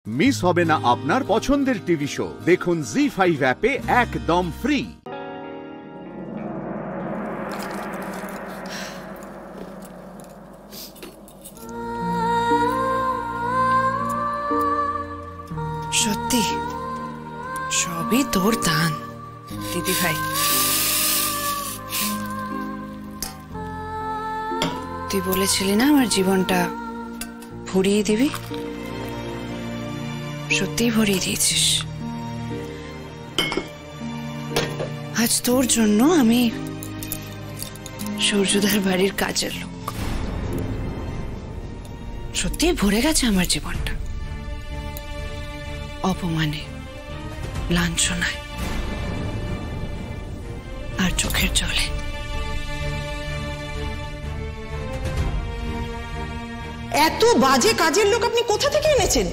Miss হবে না আপনার পছন্দের টিভি শো। দেখুন জি5 অ্যাপে একদম ফ্রি। সত্যি সবই তোর দান দিদি ভাই। তুই বলেছিলি না আমার জীবনটা ভরিয়ে দিবি, সত্যি ভরিয়ে দিয়েছিস। আজ তোর জন্য আমি সূর্যদার বাড়ির কাজের লোক। সত্যি ভরে গেছে আমার জীবনটা অপমানে, লাঞ্ছনায় আর চোখের জলে। এত বাজে কাজের লোক আপনি কোথা থেকে এনেছেন?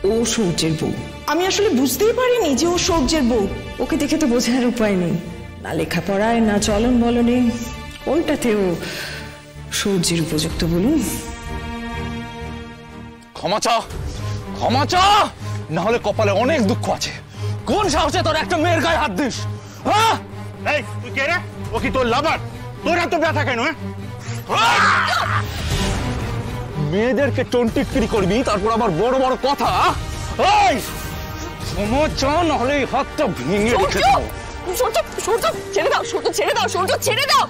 ও সূর্যের বউ। আমি আসলে বুঝতেই পারিনি যে ও সূর্যের বউ। ওকে দেখে তো বোঝার উপায় নেই, না লেখাপড়ায় না চলন বলনে, ওইটাতেও সূর্যের উপযুক্ত বলুন। ক্ষমা চা, ক্ষমা চা, না হলে কপালে অনেক দুঃখ আছে। কোন সাহসে তোর একটা মেয়ের গায়ে হাত দিস? এই তুই কে রে? ও কি তোর লাভার? তোর এত ব্যথা কেন? মেয়েদেরকে টন্টিটকিরি করবি, তারপর আবার বড় বড় কথা। এই ক্ষমা চা, না হলে এই হাতটা ভেঙে রেখে দাও। ছেড়ে দাও, ছেড়ে দাও, ছেড়ে দাও।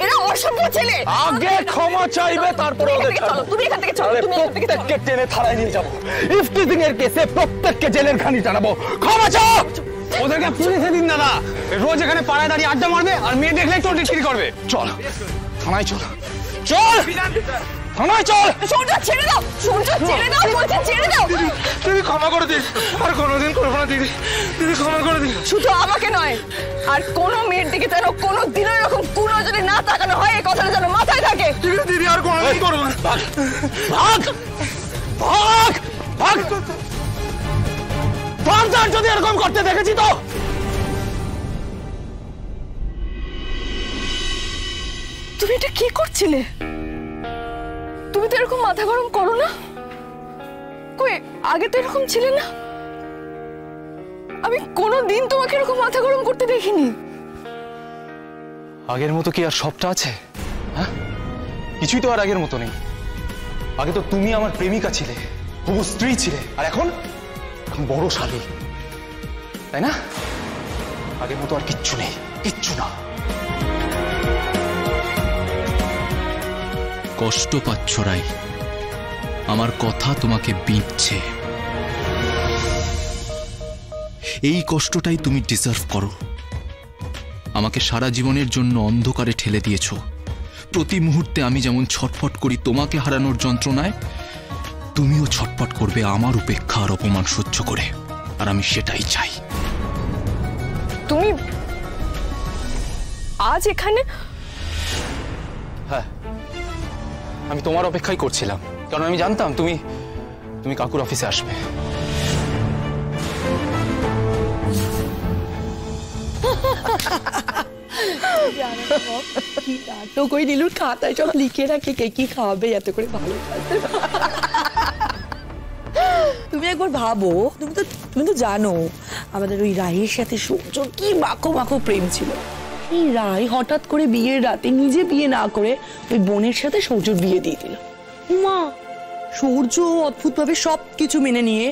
এরা অসভ্য ছেলে। আগে ক্ষমা চাইবে, তারপরে ওদের ছাড়ো। তুমি এখান থেকে চলো, তুমি এখান থেকে চলো। প্রত্যেককে টেনে থানায় নিয়ে যাবো, ইফতিজিং এর কেসে প্রত্যেককে জেলের ঘানি টানাবো। ক্ষমা চাও। ওদেরকে পুলিশে দিন দাদা, রোজ এখানে পাড়ায় দাঁড়িয়ে আড্ডা মারবে আর মেয়ে দেখলে টন্টিটকিরি করবে। চল থানায় চল, চল থানায় চল। সূর্য ছেড়ে দাও, সূর্য ছেড়ে দাও বলছি, ছেড়ে দাও। দিদি ক্ষমা করে দিস, আর কোনোদিন করবো না দিদি। দিদি ক্ষমা করে দিস। শুধু আমাকে নয়, আর কোনো মেয়ের দিকে যেন কোনোদিনও এরকম কুনজরে না তাকানো হয়, এই কথাটা যেন মাথায় থাকে। দিদি আর কোনোদিন করবো না। ভাগ ভাগ ভাগ ভাগ ভাগ, যদি এরকম করতে দেখেছি তো। তুমি এটা কি করছিলে? তুমি তো এরকম মাথা গরম করো না। কই আগে তো এরকম ছিলে না। আমি কোনোদিন তোমাকে এরকম মাথা গরম করতে দেখিনি। আগের মতো কি আর সবটা আছে? হ্যাঁ, কিছুই তো আর আগের মতো নেই। আগে তো তুমি আমার প্রেমিকা ছিলে, হবু স্ত্রী ছিলে, আর এখন বড় শালী, তাই না? আগের মতো আর কিচ্ছু নেই, কিচ্ছু না। কষ্ট পাচ্ছ রাই, আমার কথা তোমাকে বিঁধছে। এই কষ্টটাই তুমি ডিজার্ভ করো। আমাকে সারা জীবনের জন্য অন্ধকারে ঠেলে দিয়েছ। প্রতি মুহূর্তে আমি যেমন ছটফট করি তোমাকে হারানোর যন্ত্রণায়, তুমিও ছটফট করবে আমার উপেক্ষা আর অপমান সহ্য করে, আর আমি সেটাই চাই। তুমি আজ এখানে? হ্যাঁ, আমি তোমার অপেক্ষাই করছিলাম, কারণ আমি জানতাম তুমি কাকুর অফিসে আসবে। তো কই নীলুর খাতায় সব লিখে রাখে কে কি খাওয়াবে এত করে ভালো। তুমি একবার ভাবো, তুমি তো জানো আমাদের ওই রায়ের সাথে সূর্য কি মাখো মাখো প্রেম ছিল। এই রায় হঠাৎ করে বিয়ের রাতে নিজে বিয়ে না করে ওই বোনের সাথে সূর্যর বিয়ে দিয়ে দিল। মা, সূর্য অদ্ভুত ভাবে সবকিছু মেনে নিয়ে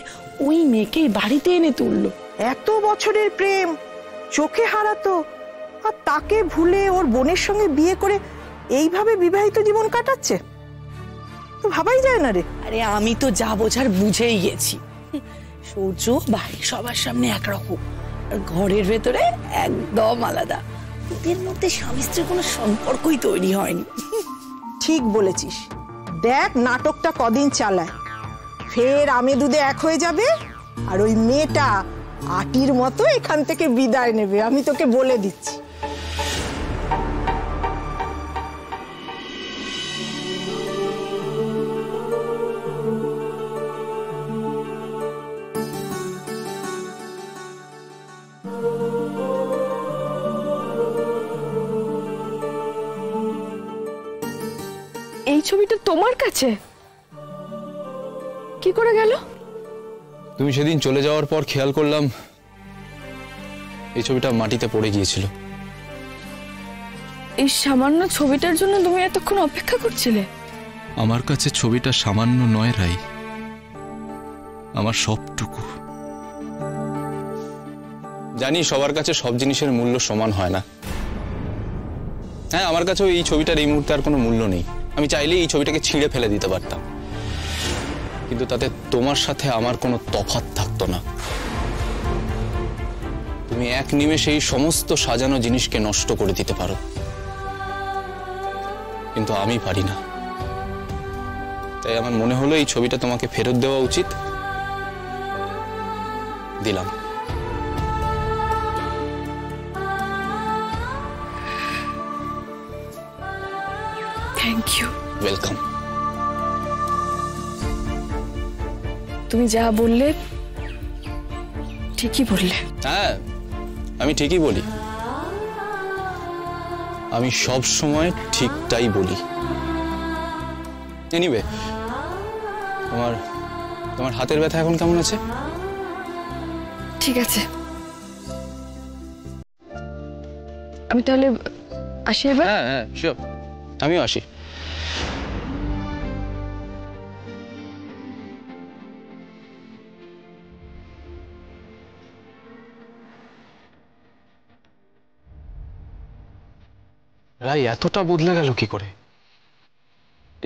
ওই মেয়েকে বাড়িতে এনে তুললো। এত বছরের প্রেম চোখে হারাতো, আর তাকে ভুলে ওর বোনের সঙ্গে বিয়ে করে এইভাবে বিবাহিত জীবন কাটাচ্ছে, তো ভাবাই যায় না রে। আরে আমি তো যা বোঝার বুঝেই গেছি। সূর্য বাড়ির সবার সামনে একরকম, আর ঘরের ভেতরে একদম আলাদা। ওদের মধ্যে স্বামী স্ত্রীর কোনো সম্পর্কই তৈরি হয়নি। ঠিক বলেছিস। দেখ নাটকটা কদিন চালায়, ফের আমে দুধে এক হয়ে যাবে, আর ওই মেয়েটা আটির মতো এখান থেকে বিদায় নেবে, আমি তোকে বলে দিচ্ছি। এই ছবিটা তোমার কাছে কি করে গেল? তুমি সেদিন চলে যাওয়ার পর খেয়াল করলাম এই ছবিটা মাটিতে পড়ে গিয়েছিল। এই সামান্য ছবিটার জন্য তুমি এতক্ষণ অপেক্ষা করছিলে? আমার কাছে ছবিটা সামান্য নয় রাই, আমার সবটুকু। জানি সবার কাছে সব জিনিসের মূল্য সমান হয় না। হ্যাঁ, আমার কাছেও এই ছবিটার এই মুহূর্তে আর কোনো মূল্য নেই। আমি চাইলে এই ছবিটাকে ছিঁড়ে ফেলে দিতে পারতাম, কিন্তু তাতে তোমার সাথে আমার কোনো তফাৎ থাকতো না। তুমি এক নিমেষে এই সমস্ত সাজানো জিনিসকে নষ্ট করে দিতে পারো, কিন্তু আমি পারি না। তাই আমার মনে হলো এই ছবিটা তোমাকে ফেরত দেওয়া উচিত। দিলাম। Thank you. ওয়েলকাম। তুমি যা বললে ঠিকই বললে। হ্যাঁ, আমি ঠিকই বলি। আমি সব সময় ঠিকটাই বলি। এনিওয়ে, তোমার হাতের ব্যথা এখন কেমন আছে? ঠিক আছে, আমি তাহলে আসি এবার। হ্যাঁ হ্যাঁ, শিওর। আমিও আসি। রাই এতটা বদলে গেল কি করে?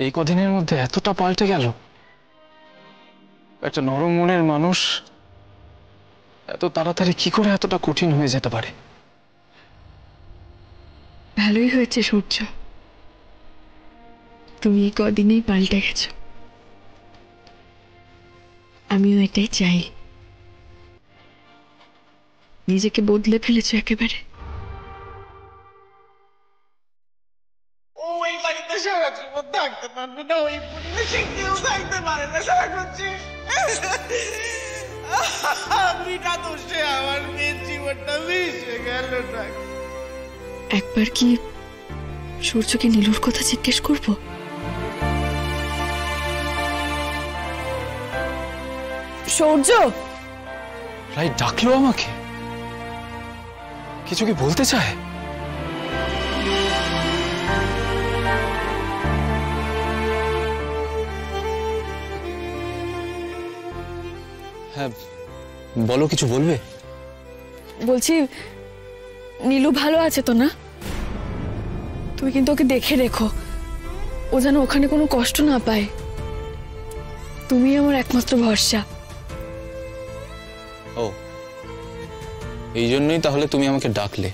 এই কদিনের মধ্যে এতটা পাল্টে গেল? একটা নরম মনের মানুষ এত তাড়াতাড়ি কি করে এতটা কঠিন হয়ে যেতে পারে? ভালোই হয়েছে সূর্য, তুমি এই কদিনেই পাল্টে গেছো। আমিও এটাই চাই। নিজেকে বদলে ফেলেছো একেবারে। ওই বাড়িতে সারা জীবন থাকতে পারবে না, ওই পরিবেশে কেউ থাকতে পারে না সারা করছে। বিনা দোষে আমার মেয়ের জীবনটা মিশে গেল না। একবার কি সূর্যকে নীলুর কথা জিজ্ঞেস করবো? সূর্য! রাই ডাকলো আমাকে, কিছু কি বলতে চায়? হ্যাঁ বলো, কিছু বলবে? বলছি, নীলু ভালো আছে তো না? তুমি কিন্তু ওকে দেখে রেখো, ও যেন ওখানে কোনো কষ্ট না পায়। তুমি আমার একমাত্র ভরসা। ও, এই জন্যই তাহলে তুমি আমাকে ডাকলে?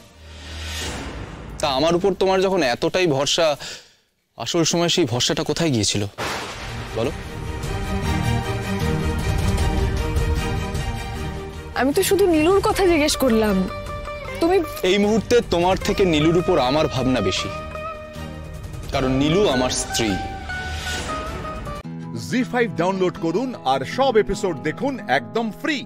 তা আমার উপর তোমার যখন এতটাই ভরসা, আসল সময় সেই ভরসাটা কোথায় গিয়েছিল বলো? আমি তো শুধু নীলুর কথা জিজ্ঞেস করলাম। তুমি এই মুহূর্তে তোমার থেকে নীলুর উপর আমার ভাবনা বেশি, কারণ নীলু আমার স্ত্রী। জি5 ডাউনলোড করুন আর সব এপিসোড দেখুন একদম ফ্রি।